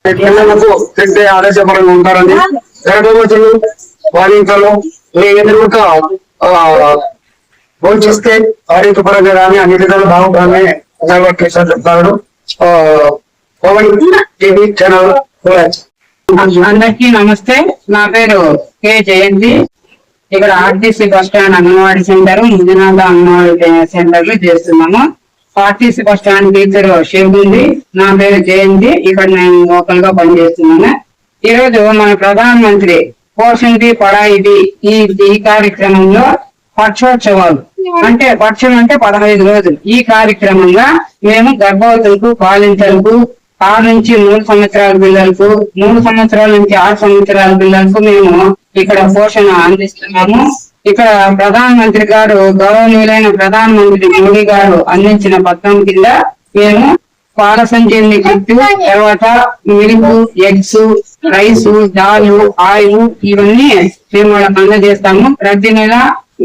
పిల్లలకు తింటే ఆరోగ్యపరంగా ఉంటారని గర్భవతులు బాలింతలు మీ ఎదురుగా భోజిస్తే ఆరోగ్యపరంగా కానీ అన్ని విధాలు బాగుంటారని చెప్తారు. Pavan TV channel. అందరికీ నమస్తే. నా పేరు కే జయంతి. ఇక్కడ RTC bus stand anganwadi centre, Mudinatha anganwadi centre లో చేస్తున్నాము. RTC bus stand teacher shape ఉంది. నా పేరు జయంతి. ఇక్కడ నేను లోకల్ గా పనిచేస్తున్నాను. ఈ రోజు మన ప్రధానమంత్రి పోషణి పడాయిది ఈ కార్యక్రమంలో పక్షోత్సవాలు అంటే పక్షం అంటే 15 రోజులు. ఈ కార్యక్రమంగా మేము గర్భవతులకు, బాలింతలకు, 6 నుంచి 3 సంవత్సరాల పిల్లలకు, 3 సంవత్సరాల నుంచి 6 సంవత్సరాల పిల్లలకు మేము ఇక్కడ పోషణ అందిస్తున్నాము. ఇక్కడ ప్రధానమంత్రి గారు, గౌరవనీయులైన ప్రధానమంత్రి మోడీ గారు అందించిన పథకం కింద మేము పాల సంచీని కిట్టు, తర్వాత మిల్క్, ఎగ్స్, రైస్, దాలు, ఆయిల్ ఇవన్నీ మేము వాళ్ళకి అందజేస్తాము. ప్రతి నెల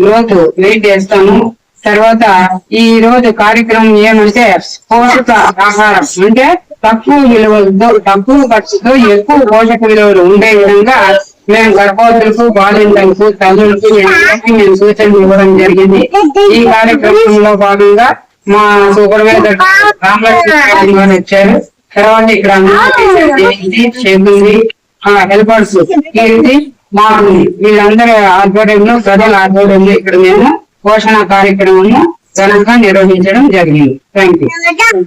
గ్రోత్ వెయిట్ చేస్తాము. తర్వాత ఈ రోజు కార్యక్రమం ఏమంటే పోషక ఆహారం అంటే తక్కువ విలువలతో, తక్కువ ఖర్చుతో ఎక్కువ పోషక విలువలు ఉండే విధంగా మేము గర్భవతులకు, బాలింతలకు, తల్లులకు మేము సూచనలు ఇవ్వడం జరిగింది. ఈ కార్యక్రమంలో భాగంగా మా సూపర్వైజర్ రామలక్ష్మి వచ్చారు. తర్వాత ఇక్కడ హెల్పర్స్ కీర్తి, మారుంది, వీళ్ళందరి ఆధ్వర్యంలో, ప్రజల ఆధ్వర్యంలో ఇక్కడ మేము పోషణ కార్యక్రమం ఘనంగా నిర్వహించడం జరిగింది. Thank you.